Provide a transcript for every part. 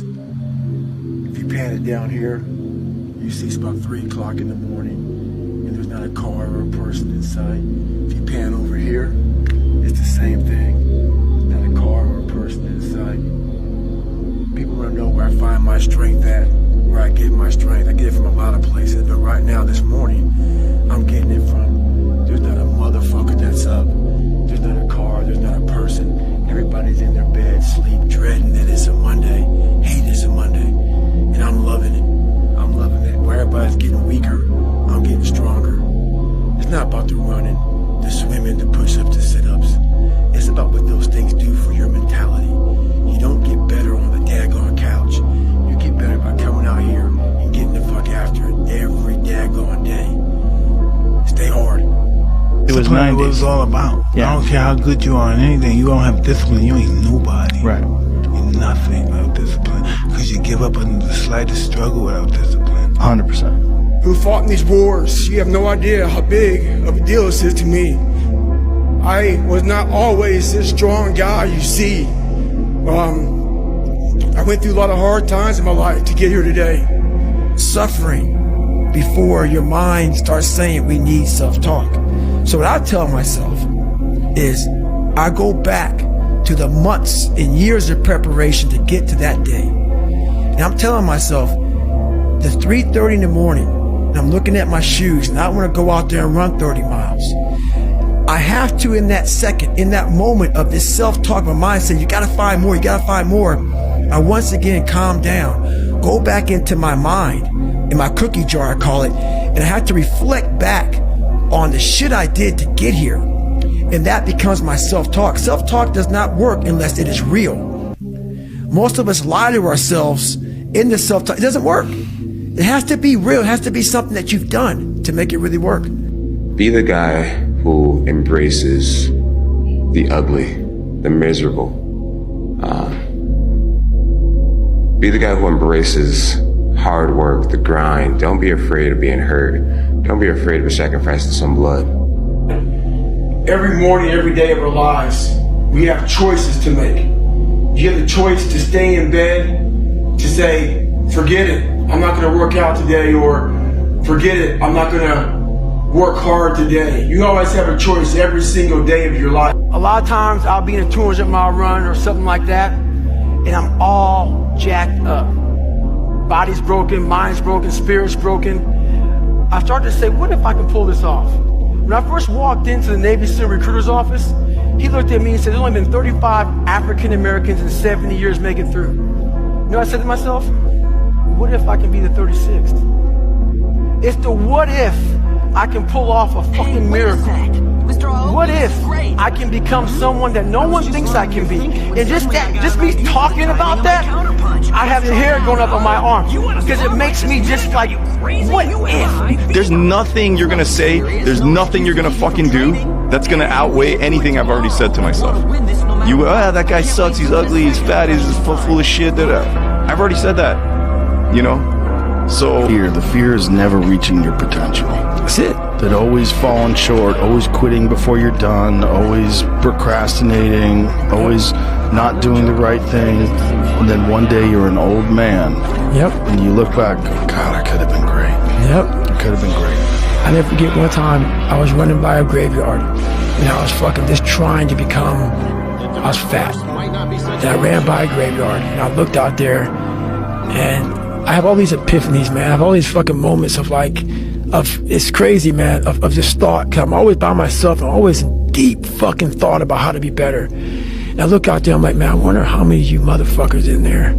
If you pan it down here, you see it's about 3 o'clock in the morning and there's not a car or a person in sight. If you pan over here, it's the same thing. Not a car or a person in sight. People want to know where I find my strength at, where I get my strength. I get it from a lot of places, but right now, this morning, I'm getting it from, there's not a motherfucker that's up. There's not a car, there's not a person. Everybody's in their bed, sleep, dreading that it's a Monday, hating it's a Monday. And I'm loving it. I'm loving it. Where everybody's getting weaker, I'm getting stronger. It's not about the running, the swimming, the push-ups, the sit-ups. It's about what those things do for your mentality. You don't get better on the daggone couch. You get better by coming out here and getting the fuck after it every daggone day. Stay hard. It was 90. What it's all about. Yeah. I don't care how good you are in anything. You don't have discipline. You ain't nobody. Right. You're nothing without discipline. Because you give up under the slightest struggle without discipline. 100%. Who fought in these wars. You have no idea how big of a deal this is to me. I was not always this strong guy you see. I went through a lot of hard times in my life to get here today. Suffering before your mind starts saying we need self-talk. So what I tell myself is I go back to the months and years of preparation to get to that day. And I'm telling myself, the 3:30 in the morning, and I'm looking at my shoes, and I want to go out there and run 30 miles. I have to, in that second, in that moment of this self-talk, my mind saying, you gotta find more, you gotta find more. I once again calm down, go back into my mind, in my cookie jar I call it, and I have to reflect back on the shit I did to get here. And that becomes my self-talk. Self-talk does not work unless it is real. Most of us lie to ourselves in the self-talk. It doesn't work. It has to be real. It has to be something that you've done to make it really work. Be the guy who embraces the ugly, the miserable. Be the guy who embraces hard work, the grind. Don't be afraid of being hurt. Don't be afraid of sacrificing some blood. Every morning, every day of our lives, we have choices to make. You have the choice to stay in bed, to say, forget it, I'm not gonna work out today, or forget it, I'm not gonna work hard today. You always have a choice every single day of your life. A lot of times I'll be in a 200-mile run or something like that, and I'm all jacked up. Body's broken, mind's broken, spirit's broken. I started to say, what if I can pull this off? When I first walked into the Navy SEAL recruiter's office, he looked at me and said, there's only been 35 African Americans in 70 years make it through. You know what I said to myself? What if I can be the 36th? It's the what if I can pull off a fucking miracle. What if I can become someone that no one thinks I can be? And just me talking about that, I have the hair going up on my arm because it makes me just like, what if? There's nothing you're gonna say, there's nothing you're gonna fucking do that's gonna outweigh anything I've already said to myself. That guy sucks, he's ugly, he's fat, he's full of shit. I've already said that, you know? So the fear is never reaching your potential. That's it. That always falling short, always quitting before you're done, always procrastinating, always not doing the right thing. And then one day you're an old man. Yep. And you look back, God, I could have been great. Yep. I could have been great. I never forget one time I was running by a graveyard and I was fucking just trying to become, I was fat. And I ran by a graveyard and I looked out there and I have all these epiphanies, man. I have all these fucking moments of it's crazy, man, of just thought. Cause I'm always by myself. I'm always in deep fucking thought about how to be better. And I look out there, I'm like, man, I wonder how many of you motherfuckers in there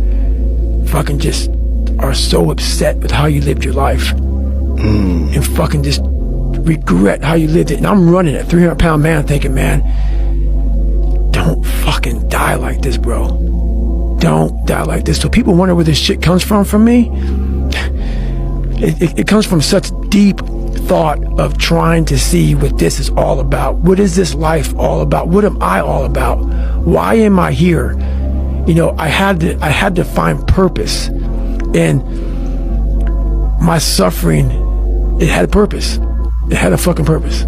fucking just are so upset with how you lived your life and fucking just regret how you lived it. And I'm running a 300-pound man thinking, man, don't fucking die like this, bro. Don't die like this. So people wonder where this shit comes from me. It comes from such deep thought of trying to see what this is all about. What is this life all about? What am I all about? Why am I here? You know, I had to find purpose. And my suffering, it had a purpose. It had a fucking purpose.